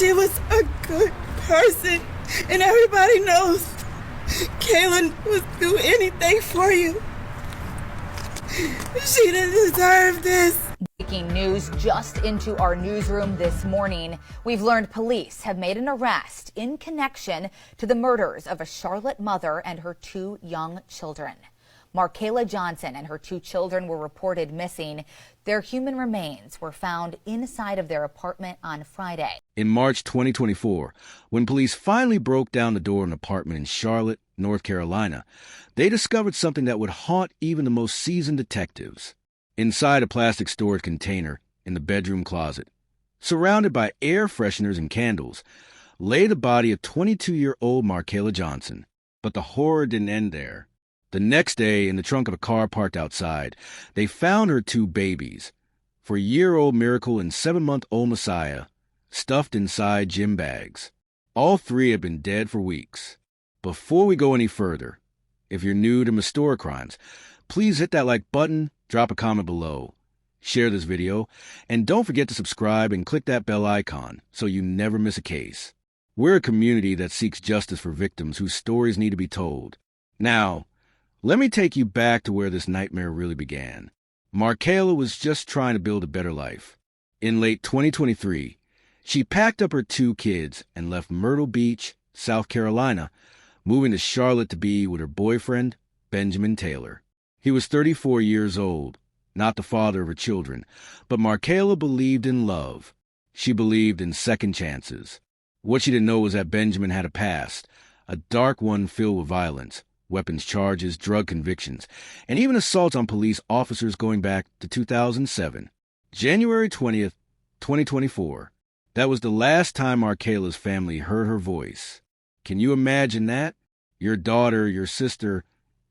She was a good person, and everybody knows Kaylin would do anything for you. She didn't deserve this. Breaking news just into our newsroom this morning. We've learned police have made an arrest in connection to the murders of a Charlotte mother and her 2 young children. Markayla Johnson and her 2 children were reported missing. Their human remains were found inside of their apartment on Friday. In March 2024, when police finally broke down the door of an apartment in Charlotte, North Carolina, they discovered something that would haunt even the most seasoned detectives. Inside a plastic storage container in the bedroom closet, surrounded by air fresheners and candles, lay the body of 22-year-old Markayla Johnson. But the horror didn't end there. The next day, in the trunk of a car parked outside, they found her 2 babies, 4-year-old Miracle and 7-month-old Messiah, stuffed inside gym bags. All 3 had been dead for weeks. Before we go any further, if you're new to Mistura Crimes, please hit that like button, drop a comment below, share this video, and don't forget to subscribe and click that bell icon so you never miss a case. We're a community that seeks justice for victims whose stories need to be told. Now, let me take you back to where this nightmare really began. Markayla was just trying to build a better life. In late 2023, she packed up her 2 kids and left Myrtle Beach, South Carolina, moving to Charlotte to be with her boyfriend, Benjamin Taylor. He was 34 years old, not the father of her children, but Markayla believed in love. She believed in second chances. What she didn't know was that Benjamin had a past, a dark one filled with violence, weapons charges, drug convictions, and even assaults on police officers going back to 2007. January 20th, 2024. That was the last time Markayla's family heard her voice. Can you imagine that? Your daughter, your sister,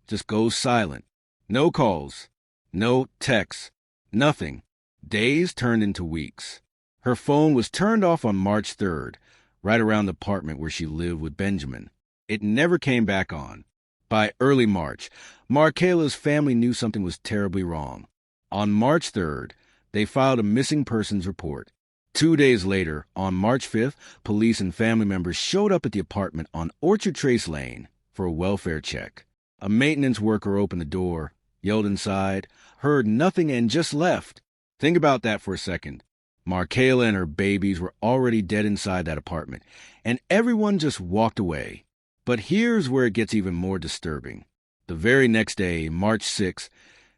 just goes silent. No calls, no texts, nothing. Days turned into weeks. Her phone was turned off on March 3rd, right around the apartment where she lived with Benjamin. It never came back on. By early March, Markayla's family knew something was terribly wrong. On March 3rd, they filed a missing persons report. 2 days later, on March 5th, police and family members showed up at the apartment on Orchard Trace Lane for a welfare check. A maintenance worker opened the door, yelled inside, heard nothing, and just left. Think about that for a second. Markayla and her babies were already dead inside that apartment, and everyone just walked away. But here's where it gets even more disturbing. The very next day, March 6th,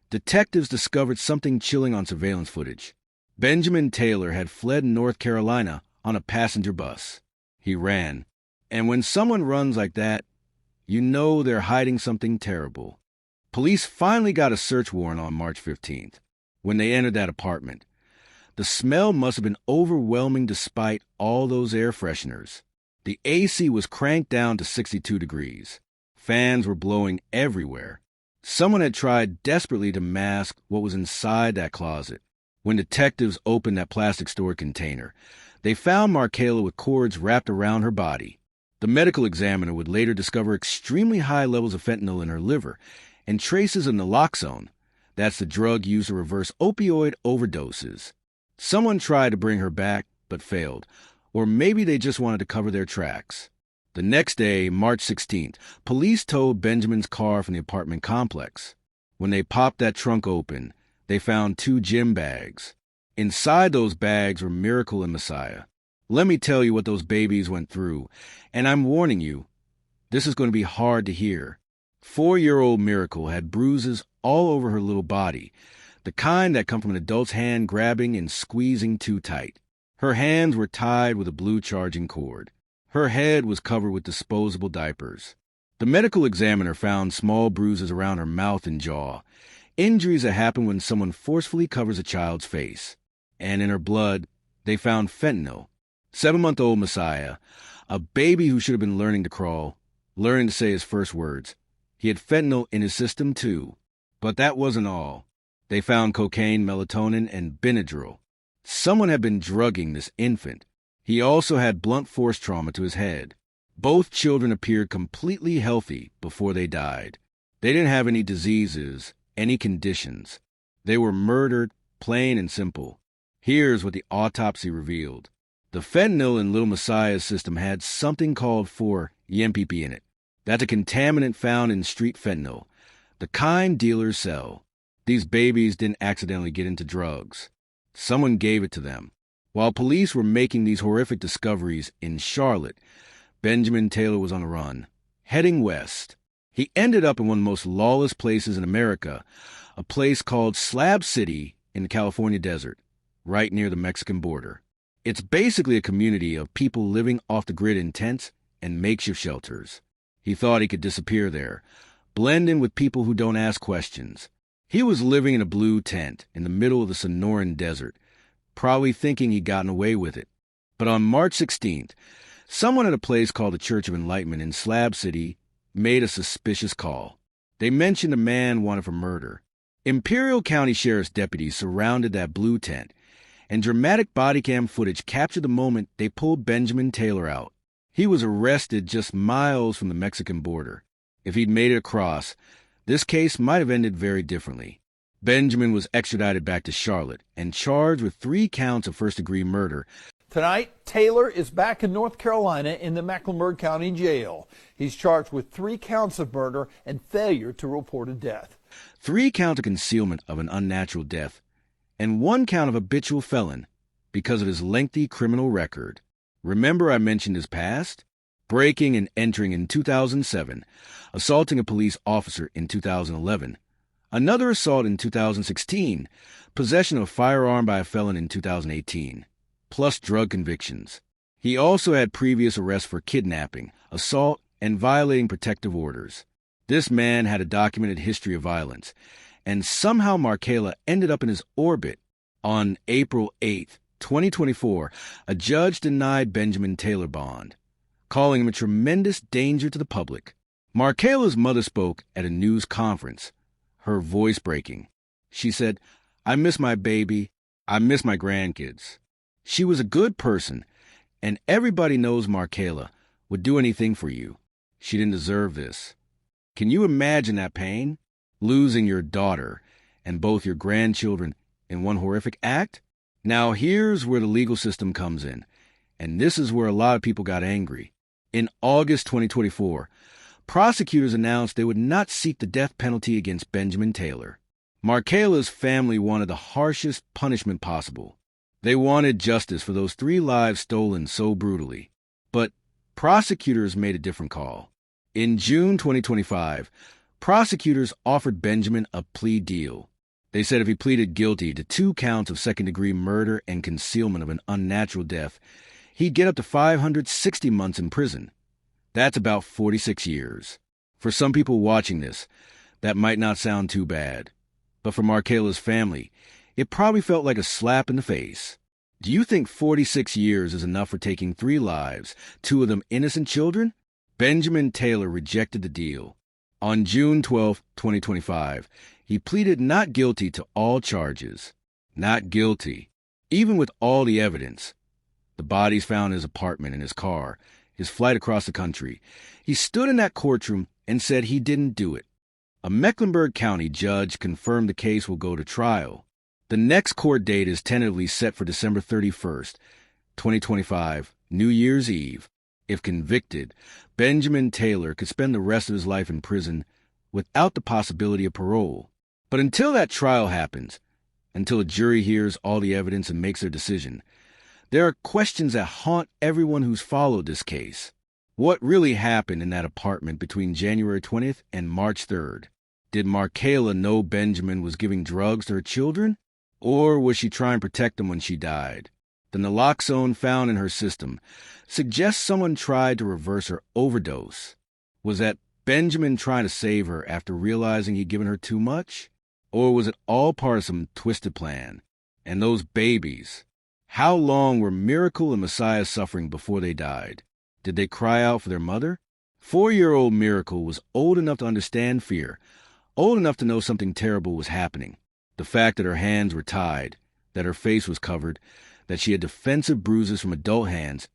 detectives discovered something chilling on surveillance footage. Benjamin Taylor had fled North Carolina on a passenger bus. He ran. And when someone runs like that, you know they're hiding something terrible. Police finally got a search warrant on March 15th. When they entered that apartment, the smell must have been overwhelming despite all those air fresheners. The AC was cranked down to 62 degrees. Fans were blowing everywhere. Someone had tried desperately to mask what was inside that closet. When detectives opened that plastic storage container, they found Markayla with cords wrapped around her body. The medical examiner would later discover extremely high levels of fentanyl in her liver and traces of naloxone. That's the drug used to reverse opioid overdoses. Someone tried to bring her back, but failed. Or maybe they just wanted to cover their tracks. The next day, March 16th, police towed Benjamin's car from the apartment complex. When they popped that trunk open, they found 2 gym bags. Inside those bags were Miracle and Messiah. Let me tell you what those babies went through, and I'm warning you, this is going to be hard to hear. 4-year-old Miracle had bruises all over her little body, the kind that come from an adult's hand grabbing and squeezing too tight. Her hands were tied with a blue charging cord. Her head was covered with disposable diapers. The medical examiner found small bruises around her mouth and jaw, injuries that happen when someone forcefully covers a child's face. And in her blood, they found fentanyl. 7-month-old Messiah, a baby who should have been learning to crawl, learning to say his first words. He had fentanyl in his system too. But that wasn't all. They found cocaine, melatonin, and Benadryl. Someone had been drugging this infant. He also had blunt force trauma to his head. Both children appeared completely healthy before they died. They didn't have any diseases, any conditions. They were murdered, plain and simple. Here's what the autopsy revealed. The fentanyl in Little Messiah's system had something called 4-YMPP in it. That's a contaminant found in street fentanyl, the kind dealers sell. These babies didn't accidentally get into drugs. Someone gave it to them. While police were making these horrific discoveries in Charlotte, Benjamin Taylor was on the run, heading west. He ended up in one of the most lawless places in America, a place called Slab City in the California desert, right near the Mexican border. It's basically a community of people living off the grid in tents and makeshift shelters. He thought he could disappear there, blend in with people who don't ask questions. He was living in a blue tent in the middle of the Sonoran Desert, probably thinking he'd gotten away with it. But on March 16th, someone at a place called the Church of Enlightenment in Slab City made a suspicious call. They mentioned a man wanted for murder. Imperial County Sheriff's deputies surrounded that blue tent, and dramatic body cam footage captured the moment they pulled Benjamin Taylor out. He was arrested just miles from the Mexican border. If he'd made it across, this case might have ended very differently. Benjamin was extradited back to Charlotte and charged with 3 counts of first-degree murder. Tonight, Taylor is back in North Carolina in the Mecklenburg County Jail. He's charged with 3 counts of murder and failure to report a death. 3 counts of concealment of an unnatural death, and 1 count of habitual felon because of his lengthy criminal record. Remember I mentioned his past? Breaking and entering in 2007, assaulting a police officer in 2011, another assault in 2016, possession of a firearm by a felon in 2018, plus drug convictions. He also had previous arrests for kidnapping, assault, and violating protective orders. This man had a documented history of violence, and somehow Markayla ended up in his orbit. On April 8, 2024, a judge denied Benjamin Taylor bond, calling him a tremendous danger to the public. Markayla's mother spoke at a news conference, her voice breaking. She said, "I miss my baby. I miss my grandkids." She was a good person, and everybody knows Markayla would do anything for you. She didn't deserve this. Can you imagine that pain? Losing your daughter and both your grandchildren in one horrific act? Now here's where the legal system comes in, and this is where a lot of people got angry. In August 2024, prosecutors announced they would not seek the death penalty against Benjamin Taylor. Markayla's family wanted the harshest punishment possible. They wanted justice for those 3 lives stolen so brutally. But prosecutors made a different call. In June 2025, prosecutors offered Benjamin a plea deal. They said if he pleaded guilty to 2 counts of second-degree murder and concealment of an unnatural death, he'd get up to 560 months in prison. That's about 46 years. For some people watching this, that might not sound too bad. But for Markayla's family, it probably felt like a slap in the face. Do you think 46 years is enough for taking 3 lives, 2 of them innocent children? Benjamin Taylor rejected the deal. On June 12, 2025, he pleaded not guilty to all charges. Not guilty. Even with all the evidence. The bodies found in his apartment and his car, his flight across the country. He stood in that courtroom and said he didn't do it. A Mecklenburg County judge confirmed the case will go to trial. The next court date is tentatively set for December 31st, 2025, New Year's Eve. If convicted, Benjamin Taylor could spend the rest of his life in prison without the possibility of parole. But until that trial happens, until a jury hears all the evidence and makes their decision, there are questions that haunt everyone who's followed this case. What really happened in that apartment between January 20th and March 3rd? Did Markayla know Benjamin was giving drugs to her children? Or was she trying to protect them when she died? The naloxone found in her system suggests someone tried to reverse her overdose. Was that Benjamin trying to save her after realizing he'd given her too much? Or was it all part of some twisted plan? And those babies, how long were Miracle and Messiah suffering before they died? Did they cry out for their mother? 4-year-old Miracle was old enough to understand fear, old enough to know something terrible was happening. The fact that her hands were tied, that her face was covered, that she had defensive bruises from adult hands,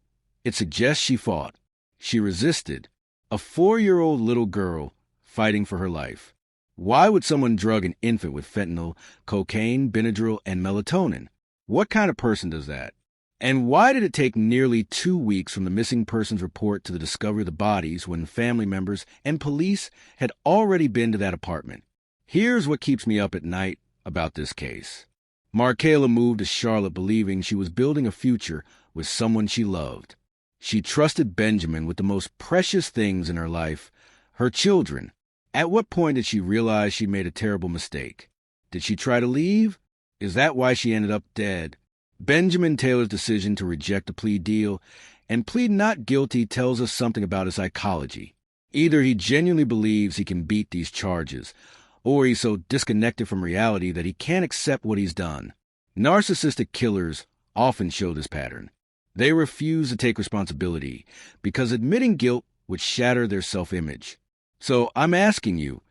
it suggests she fought. She resisted. A 4-year-old little girl fighting for her life. Why would someone drug an infant with fentanyl, cocaine, Benadryl, and melatonin? What kind of person does that? And why did it take nearly 2 weeks from the missing persons report to the discovery of the bodies when family members and police had already been to that apartment? Here's what keeps me up at night about this case. Markayla moved to Charlotte believing she was building a future with someone she loved. She trusted Benjamin with the most precious things in her life, her children. At what point did she realize she made a terrible mistake? Did she try to leave? Is that why she ended up dead? Benjamin Taylor's decision to reject a plea deal and plead not guilty tells us something about his psychology. Either he genuinely believes he can beat these charges, or he's so disconnected from reality that he can't accept what he's done. Narcissistic killers often show this pattern. They refuse to take responsibility because admitting guilt would shatter their self-image. So I'm asking you,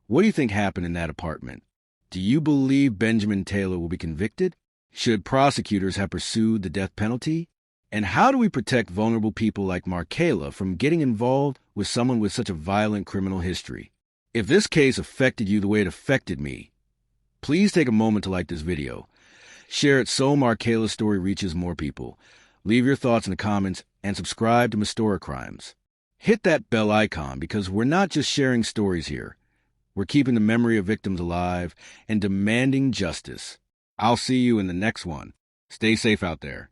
what do you think happened in that apartment? Do you believe Benjamin Taylor will be convicted? Should prosecutors have pursued the death penalty? And how do we protect vulnerable people like Markayla from getting involved with someone with such a violent criminal history? If this case affected you the way it affected me, please take a moment to like this video. Share it so Markayla's story reaches more people. Leave your thoughts in the comments and subscribe to Mistora Crimes. Hit that bell icon because we're not just sharing stories here. We're keeping the memory of victims alive and demanding justice. I'll see you in the next one. Stay safe out there.